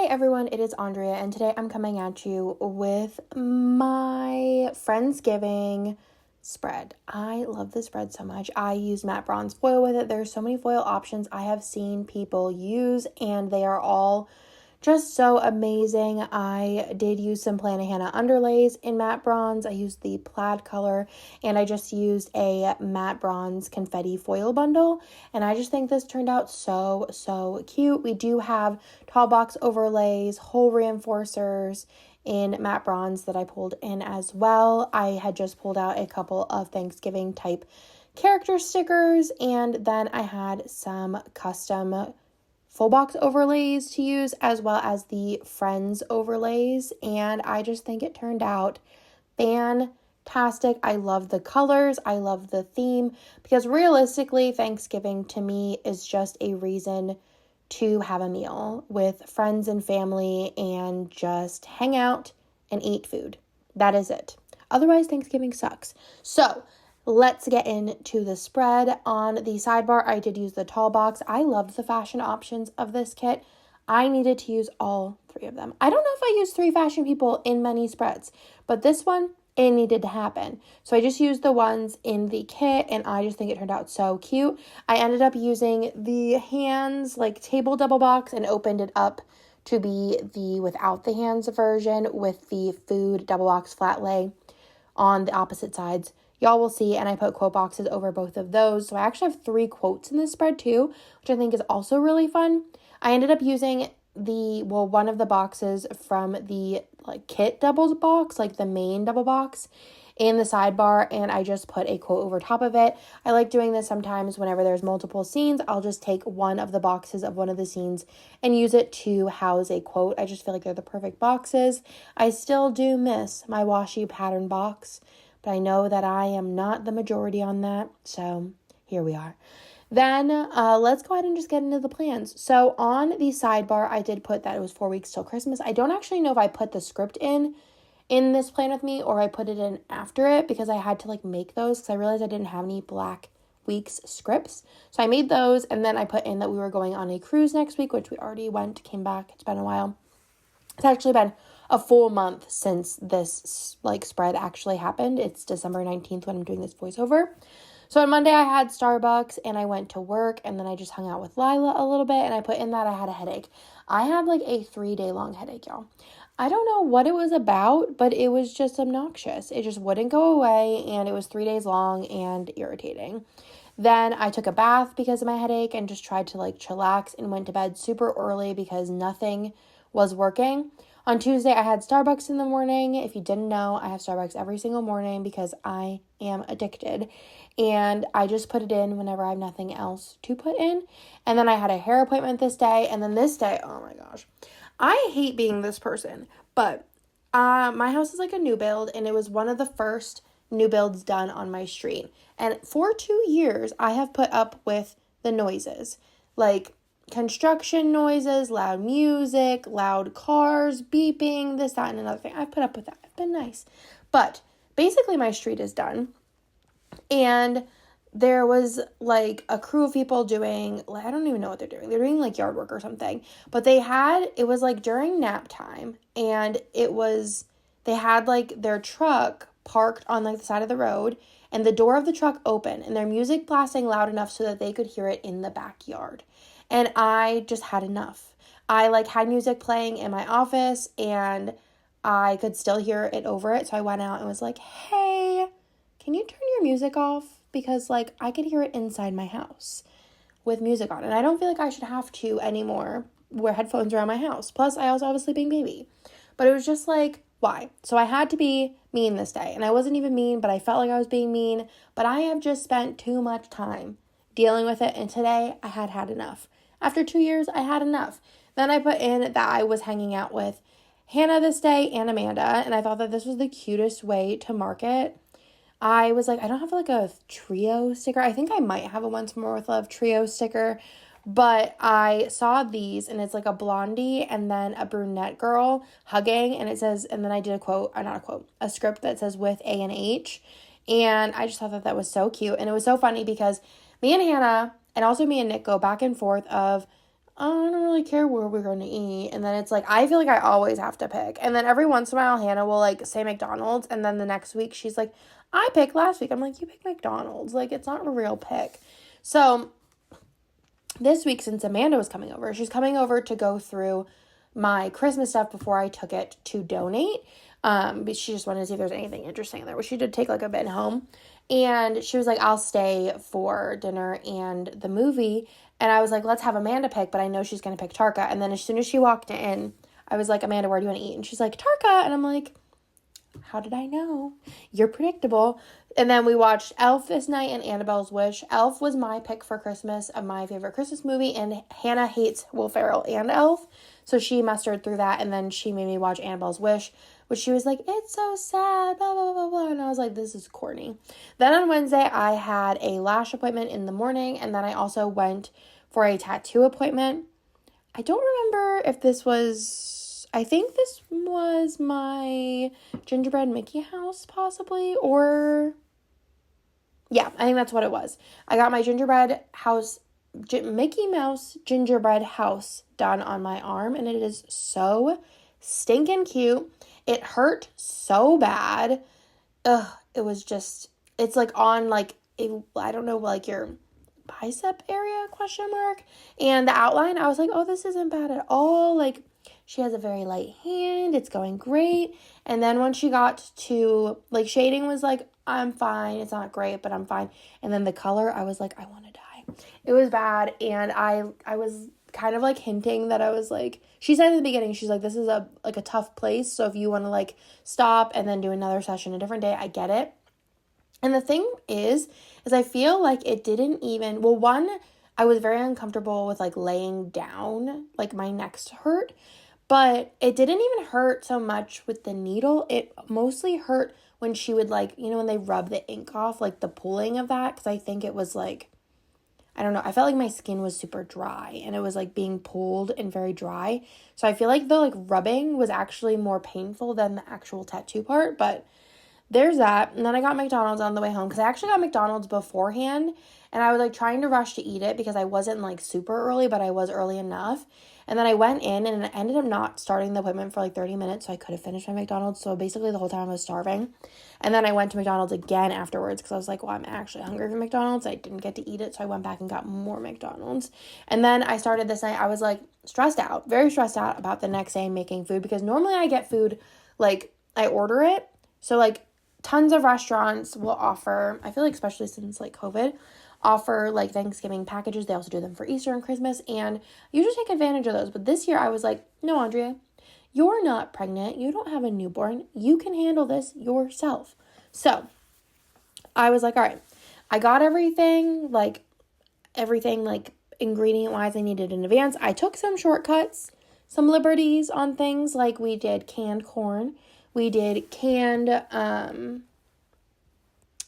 everyone, it is Andrea, and today I'm coming at you with my Friendsgiving spread. I love this spread so much. I use matte bronze foil with it. There's so many foil options I have seen people use, and they are all just so amazing. I did use some PLANMAS underlays in matte bronze. I used the plaid color, and I just used a matte bronze confetti foil bundle, and I just think this turned out so cute. We do have tall box overlays, hole reinforcers in matte bronze that I pulled in as well. I had just pulled out a couple of Thanksgiving type character stickers, and then I had some custom full box overlays to use, as well as the Friends overlays, and I just think it turned out fantastic. I love the colors, I love the theme, because realistically, Thanksgiving to me is just a reason to have a meal with friends and family and just hang out and eat food. That is it. Otherwise, Thanksgiving sucks. So let's get into the spread. On the sidebar, I did use the tall box. I loved the fashion options of this kit. I needed to use all three of them. I don't know if I used 3 fashion people in many spreads, but this one, it needed to happen. So I just used the ones in the kit, and I just think it turned out so cute. I ended up using the hands, like table double box, and opened it up to be the without the hands version with the food double box flat lay on the opposite sides. Y'all will see, and I put quote boxes over both of those. So I actually have 3 quotes in this spread too, which I think is also really fun. I ended up using one of the boxes from the kit doubles box, like the main double box in the sidebar, and I just put a quote over top of it. I like doing this sometimes whenever there's multiple scenes. I'll just take one of the boxes of one of the scenes and use it to house a quote. I just feel like they're the perfect boxes. I still do miss my washi pattern box, but I know that I am not the majority on that, so here we are. Then let's go ahead and just get into the plans. So on the sidebar, I did put that it was 4 weeks till Christmas. I don't actually know if I put the script in this plan with me or I put it in after it, because I had to make those because I realized I didn't have any Black Weeks scripts. So I made those, and then I put in that we were going on a cruise next week, which we already went, came back. It's been a while. It's actually been a full month since this spread actually happened. It's December 19th when I'm doing this voiceover. So on Monday I had Starbucks and I went to work, and then I just hung out with Lila a little bit, and I put in that I had a headache. I had a 3-day long headache, y'all. I don't know what it was about, but it was just obnoxious. It just wouldn't go away, and it was 3 days long and irritating. Then I took a bath because of my headache and just tried to chillax and went to bed super early because nothing was working. On Tuesday, I had Starbucks in the morning. If you didn't know, I have Starbucks every single morning because I am addicted. And I just put it in whenever I have nothing else to put in. And then I had a hair appointment this day. And then this day, oh my gosh, I hate being this person. But my house is a new build, and it was one of the first new builds done on my street. And for 2 years, I have put up with the noises. Construction noises, loud music, loud cars, beeping, this, that, and another thing. I've put up with that. I've been nice. But basically my street is done. And there was a crew of people doing, I don't even know what they're doing. They're doing yard work or something. But it was during nap time. And they had their truck parked on the side of the road. And the door of the truck open. And their music blasting loud enough so that they could hear it in the backyard. And I just had enough. I had music playing in my office, and I could still hear it over it. So I went out and was hey, can you turn your music off? Because I could hear it inside my house with music on. And I don't feel I should have to anymore wear headphones around my house. Plus, I also have a sleeping baby. But it was just why? So I had to be mean this day. And I wasn't even mean, but I felt like I was being mean. But I have just spent too much time dealing with it. And today I had enough. After 2 years, I had enough. Then I put in that I was hanging out with Hannah this day and Amanda, and I thought that this was the cutest way to mark it. I was I don't have a trio sticker. I think I might have a Once More With Love trio sticker, but I saw these, and it's a blondie and then a brunette girl hugging, and it says, and then I did a script that says with A and H, and I just thought that was so cute, and it was so funny because me and Hannah, and also me and Nick, go back and forth of I don't really care where we're going to eat. And then it's like, I feel like I always have to pick. And then every once in a while, Hannah will like say McDonald's. And then the next week, she's like, I picked last week. I'm like, you picked McDonald's. Like, it's not a real pick. So this week, since Amanda was coming over, she's coming over to go through my Christmas stuff before I took it to donate. But she just wanted to see if there's anything interesting in there. Well, she did take like a bit home. And she was like, I'll stay for dinner and the movie. And I was like, let's have Amanda pick, but I know she's going to pick Tarka. And then as soon as she walked in, I was like, Amanda, where do you want to eat? And she's like, Tarka. And I'm like, how did I know? You're predictable. And then we watched Elf this night and Annabelle's Wish. Elf was my pick for Christmas of my favorite Christmas movie. And Hannah hates Will Ferrell and Elf. So she mustered through that. And then she made me watch Annabelle's Wish, which she was like, it's so sad, blah, blah, blah, blah. And I was like, this is corny. Then on Wednesday, I had a lash appointment in the morning. And then I also went for a tattoo appointment. I don't remember if this was, I think this was my gingerbread Mickey house possibly, or yeah, I think that's what it was. I got my gingerbread house, Mickey Mouse gingerbread house done on my arm, and it is so stinking cute. It hurt so bad. It was just, it's like on like, I don't know, like your bicep area, question mark. And the outline, I was like, oh, this isn't bad at all. Like, she has a very light hand. It's going great. And then when she got to, like, shading was like, I'm fine. It's not great, but I'm fine. And then the color, I was like, I want to die. It was bad. And I was kind of like hinting that I was like, she said in the beginning, she's like, this is a tough place. So if you want to like stop and then do another session a different day, I get it. And the thing is I feel like it didn't even, well, one, I was very uncomfortable with like laying down, like my neck's hurt, but it didn't even hurt so much with the needle. It mostly hurt when she would like, you know, when they rub the ink off, like the pulling of that, because I think it was like, I don't know, I felt like my skin was super dry and it was like being pulled and very dry. So I feel like the like rubbing was actually more painful than the actual tattoo part, but there's that. And then I got McDonald's on the way home because I actually got McDonald's beforehand and I was like trying to rush to eat it because I wasn't like super early, but I was early enough. And then I went in and I ended up not starting the appointment for like 30 minutes, so I could have finished my McDonald's. So basically the whole time I was starving. And then I went to McDonald's again afterwards because I was like, well, I'm actually hungry for McDonald's. I didn't get to eat it, so I went back and got more McDonald's. And then I started this night. I was like stressed out, very stressed out about the next day making food because normally I get food, like I order it. So like tons of restaurants will offer, I feel like especially since like COVID, offer like Thanksgiving packages. They also do them for Easter and Christmas, and you usually take advantage of those. But this year I was like, no, Andrea, you're not pregnant. You don't have a newborn. You can handle this yourself. So I was like, all right, I got everything like ingredient wise I needed in advance. I took some shortcuts, some liberties on things, like we did canned corn. We did canned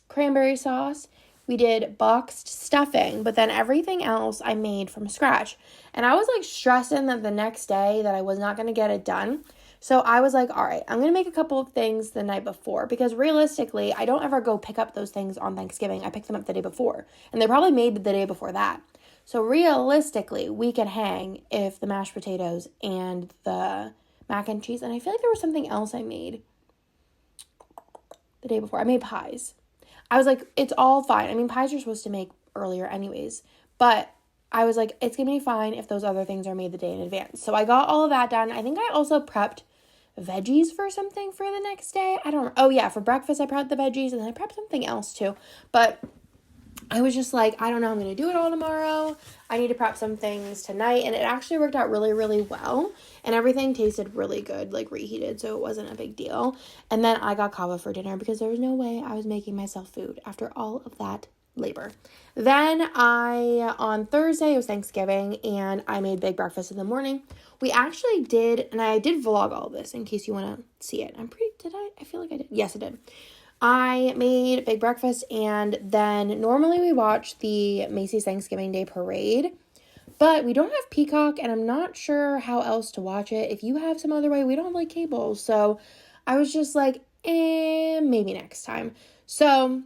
cranberry sauce. We did boxed stuffing, but then everything else I made from scratch. And I was like stressing that the next day that I was not going to get it done. So I was like, all right, I'm going to make a couple of things the night before because realistically, I don't ever go pick up those things on Thanksgiving. I pick them up the day before, and they're probably made the day before that. So realistically, we can hang if the mashed potatoes and the mac and cheese, and I feel like there was something else I made the day before. I made pies. I was like, it's all fine. I mean, pies you're supposed to make earlier anyways, but I was like, it's going to be fine if those other things are made the day in advance. So I got all of that done. I think I also prepped veggies for something for the next day. Oh yeah, for breakfast I prepped the veggies, and then I prepped something else too. But I was just like, I don't know, I'm going to do it all tomorrow. I need to prep some things tonight. And it actually worked out really, really well. And everything tasted really good, like reheated. So it wasn't a big deal. And then I got kava for dinner because there was no way I was making myself food after all of that labor. Then on Thursday, it was Thanksgiving, and I made big breakfast in the morning. We actually did, and I did vlog all of this in case you want to see it. I feel like I did. Yes, I did. I made big breakfast, and then normally we watch the Macy's Thanksgiving Day Parade, but we don't have Peacock, and I'm not sure how else to watch it. If you have some other way, we don't have like cable, so I was just like, maybe next time. So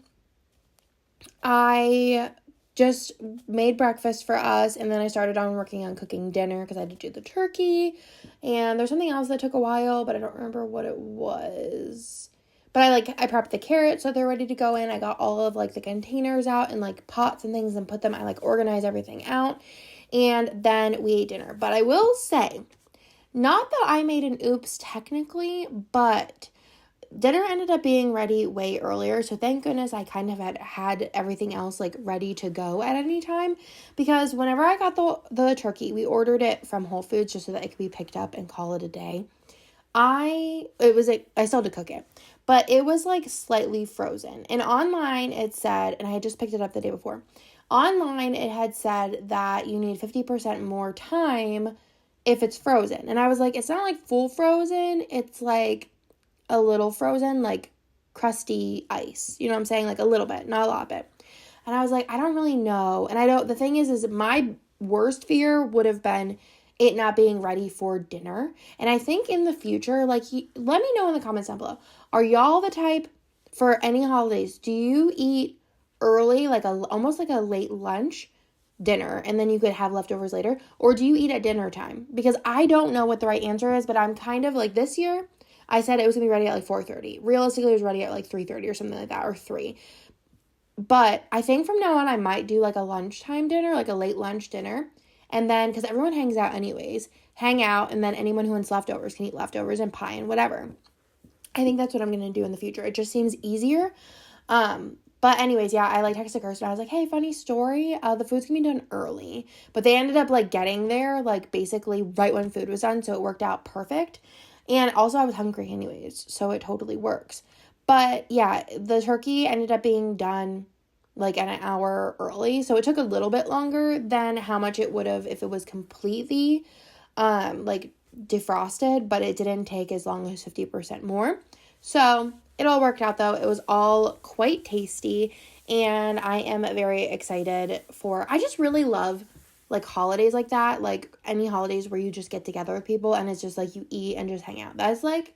I just made breakfast for us, and then I started on working on cooking dinner because I had to do the turkey, and there's something else that took a while, but I don't remember what it was. But I prepped the carrots so they're ready to go in. I got all of, like, the containers out and, like, pots and things and put them, I, like, organized everything out, and then we ate dinner. But I will say, not that I made an oops technically, but dinner ended up being ready way earlier, so thank goodness I kind of had everything else, like, ready to go at any time, because whenever I got the turkey, we ordered it from Whole Foods just so that it could be picked up and call it a day. I still had to cook it, but it was, like, slightly frozen, and online it said, and I had just picked it up the day before, online it had said that you need 50% more time if it's frozen, and I was like, it's not, like, full frozen, it's, like, a little frozen, like crusty ice. You know what I'm saying? Like a little bit, not a lot of it. And I was like, I don't really know. And the thing is my worst fear would have been it not being ready for dinner. And I think in the future, like, let me know in the comments down below. Are y'all the type for any holidays? Do you eat early, like almost like a late lunch, dinner, and then you could have leftovers later? Or do you eat at dinner time? Because I don't know what the right answer is, but I'm kind of like, this year, I said it was going to be ready at like 4:30. Realistically, it was ready at like 3:30 or something like that, or 3. But I think from now on, I might do like a lunchtime dinner, like a late lunch dinner. And then, because everyone hangs out anyways, hang out, and then anyone who wants leftovers can eat leftovers and pie and whatever. I think that's what I'm going to do in the future. It just seems easier. But anyways, yeah, I like texted Kirsten. I was like, hey, funny story. The food's going to be done early. But they ended up like getting there like basically right when food was done. So it worked out perfect. And also I was hungry anyways, so it totally works. But yeah, the turkey ended up being done like an hour early. So it took a little bit longer than how much it would have if it was completely like defrosted, but it didn't take as long as 50% more. So it all worked out though. It was all quite tasty, and I am very excited I just really love like holidays like that, like any holidays where you just get together with people and it's just like you eat and just hang out. That's like,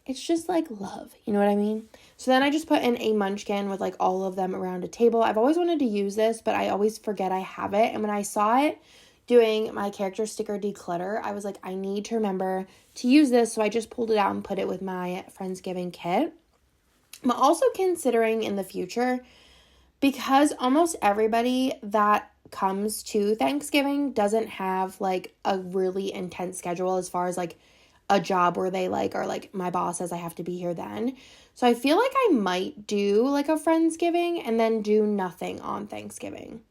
it's just like love, you know what I mean? So then I just put in a munchkin with like all of them around a table. I've always wanted to use this, but I always forget I have it. And when I saw it doing my character sticker declutter, I was like, I need to remember to use this. So I just pulled it out and put it with my Friendsgiving kit. I'm also considering in the future, because almost everybody that comes to Thanksgiving doesn't have like a really intense schedule as far as like a job where they like are like, my boss says I have to be here then. So I feel like I might do like a Friendsgiving and then do nothing on Thanksgiving.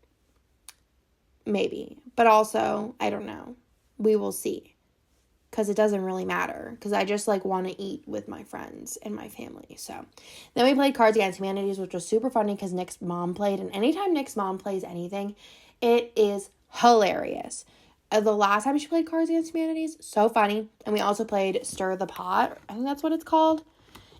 Maybe. But also, I don't know. We will see. Because it doesn't really matter. Because I just like want to eat with my friends and my family. So then we played Cards Against Humanities, which was super funny because Nick's mom played. And anytime Nick's mom plays anything, it is hilarious. The last time she played Cards Against Humanities, so funny. And we also played Stir the Pot. I think that's what it's called.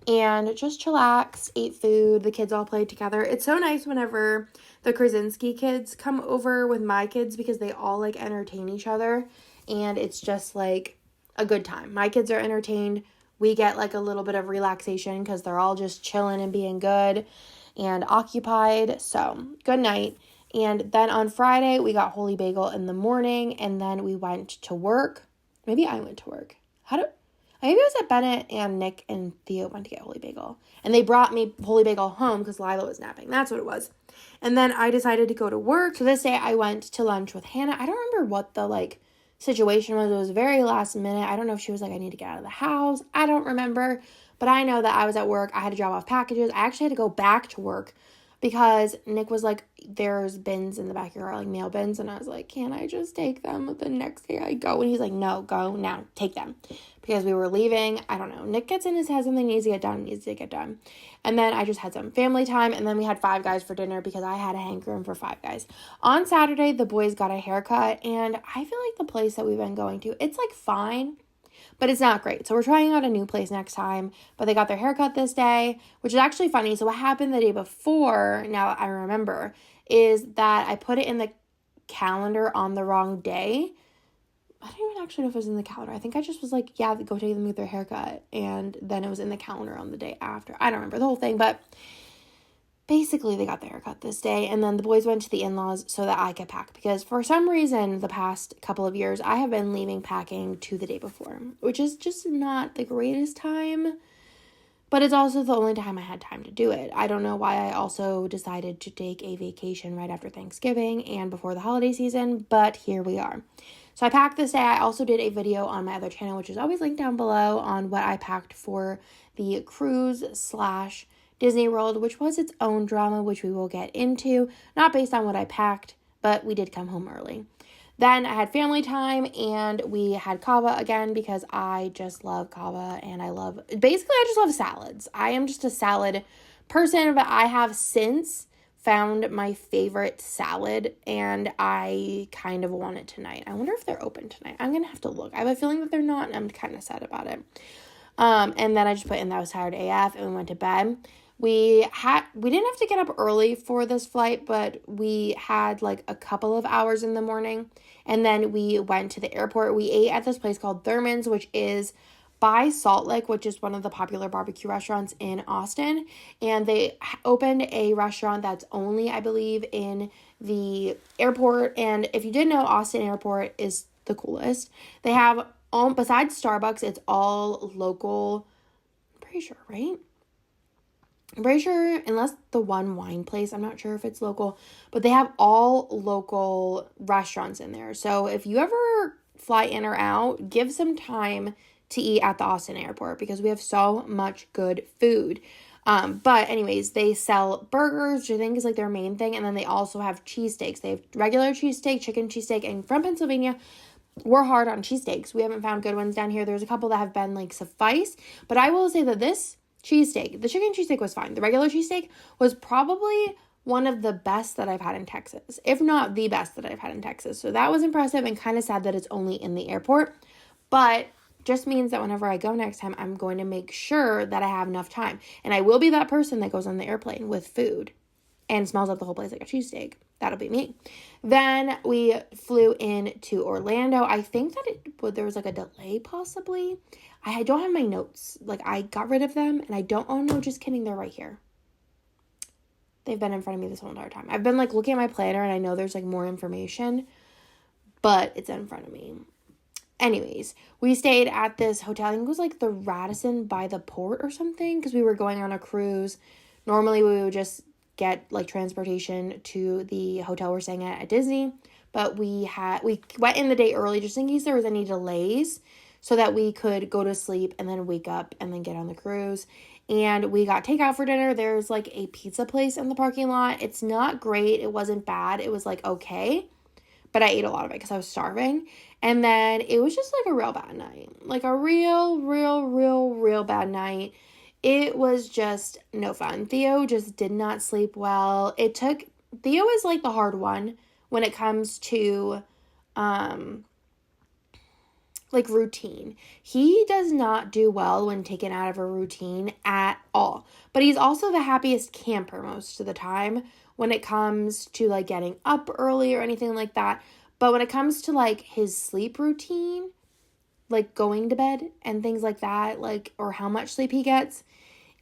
And just chillaxed, ate food. The kids all played together. It's so nice whenever the Krasinski kids come over with my kids because they all like entertain each other. And it's just like a good time. My kids are entertained. We get like a little bit of relaxation because they're all just chilling and being good and occupied. So good night. And then on Friday, we got Holy Bagel in the morning, and then we went to work. Maybe I went to work. Maybe it was at Bennett and Nick and Theo went to get Holy Bagel. And they brought me Holy Bagel home because Lila was napping. That's what it was. And then I decided to go to work. So this day I went to lunch with Hannah. I don't remember what the like situation was. It was very last minute. I don't know if she was like, I need to get out of the house. I don't remember. But I know that I was at work. I had to drop off packages. I actually had to go back to work because Nick was like, there's bins in the backyard, like mail bins. And I was like, can I just take them the next day I go? And he's like, no, go now, take them. Because we were leaving. I don't know. Nick gets in his head something needs to get done. And then I just had some family time. And then we had Five Guys for dinner because I had a hankering for Five Guys. On Saturday, the boys got a haircut. And I feel like the place that we've been going to, it's like fine, but it's not great. So we're trying out a new place next time. But they got their haircut this day, which is actually funny. So what happened the day before, now I remember, is that I put it in the calendar on the wrong day. I don't even actually know if it was in the calendar. I think I just was like, yeah, go take them get their haircut. And then it was in the calendar on the day after. I don't remember the whole thing, but basically they got their haircut this day, and then the boys went to the in-laws so that I could pack, because for some reason the past couple of years I have been leaving packing to the day before, which is just not the greatest time, but it's also the only time I had time to do it. I don't know why I also decided to take a vacation right after Thanksgiving and before the holiday season, but here we are. So I packed this day. I also did a video on my other channel, which is always linked down below, on what I packed for the cruise / Disney World, which was its own drama, which we will get into. Not based on what I packed, but we did come home early. Then I had family time, and we had kava again, because I just love kava, and I just love salads. I am just a salad person, but I have since found my favorite salad, and I kind of want it tonight. I wonder if they're open tonight. I'm going to have to look. I have a feeling that they're not, and I'm kind of sad about it. And then I just put in that I was tired AF, and we went to bed. We didn't have to get up early for this flight, but we had like a couple of hours in the morning, and then we went to the airport. We ate at this place called Thurman's, which is by Salt Lake, which is one of the popular barbecue restaurants in Austin, and they opened a restaurant that's only, I believe, in the airport. And if you didn't know, Austin Airport is the coolest. They have, besides Starbucks, it's all local. I'm pretty sure, right? I'm pretty sure, unless the one wine place, I'm not sure if it's local, but they have all local restaurants in there. So if you ever fly in or out, give some time to eat at the Austin airport, because we have so much good food. But anyways, they sell burgers, which I think is like their main thing. And then they also have cheesesteaks. They have regular cheesesteak, chicken cheesesteak, and from Pennsylvania, we're hard on cheesesteaks. We haven't found good ones down here. There's a couple that have been like suffice, but I will say that this cheesesteak, the chicken cheesesteak was fine. The regular cheesesteak was probably one of the best that I've had in Texas, if not the best that I've had in Texas. So that was impressive, and kind of sad that it's only in the airport, but just means that whenever I go next time, I'm going to make sure that I have enough time. And I will be that person that goes on the airplane with food and smells up the whole place like a cheesesteak. That'll be me. Then we flew in to Orlando. I think that there was like a delay possibly. I don't have my notes. Like, I got rid of them, and I don't, oh no, just kidding, they're right here. They've been in front of me this whole entire time. I've been like looking at my planner, and I know there's like more information, but it's in front of me. Anyways, we stayed at this hotel. I think it was like the Radisson by the port or something, because we were going on a cruise. Normally we would just get like transportation to the hotel we're staying at Disney, but we went in the day early just in case there was any delays, so that we could go to sleep and then wake up and then get on the cruise. And we got takeout for dinner. There's like a pizza place in the parking lot. It's not great. It wasn't bad. It was like okay, but I ate a lot of it because I was starving. And then it was just like a real bad night. Like a real bad night. It was just no fun. Theo just did not sleep well. Theo is like the hard one when it comes to like routine. He does not do well when taken out of a routine at all. But he's also the happiest camper most of the time when it comes to like getting up early or anything like that. But when it comes to like his sleep routine, like going to bed and things like that, like, or how much sleep he gets,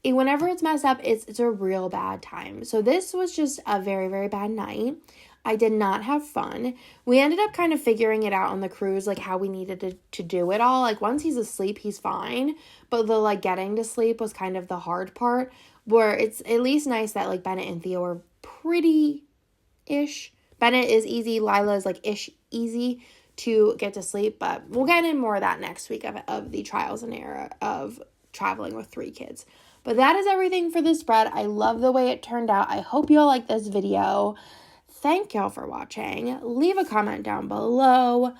whenever it's messed up, it's a real bad time. So this was just a very, very bad night. I did not have fun. We ended up kind of figuring it out on the cruise, like how we needed to do it all. Like once he's asleep, he's fine. But the like getting to sleep was kind of the hard part, where it's at least nice that like Bennett and Theo are pretty-ish. Bennett is easy. Lila is like ish easy to get to sleep. But we'll get in more of that next week of the trials and error of traveling with 3 kids. But that is everything for the spread. I love the way it turned out. I hope you all like this video. Thank y'all for watching. Leave a comment down below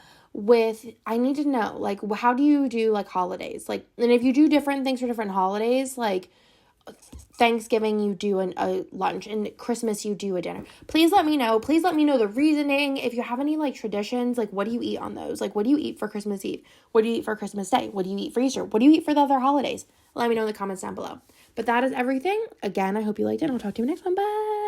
I need to know, like, how do you do, like, holidays? Like, and if you do different things for different holidays, like, Thanksgiving you do a lunch, and Christmas you do a dinner. Please let me know. Please let me know the reasoning. If you have any, like, traditions, like, what do you eat on those? Like, what do you eat for Christmas Eve? What do you eat for Christmas Day? What do you eat for Easter? What do you eat for the other holidays? Let me know in the comments down below. But that is everything. Again, I hope you liked it, and I'll talk to you next one. Bye!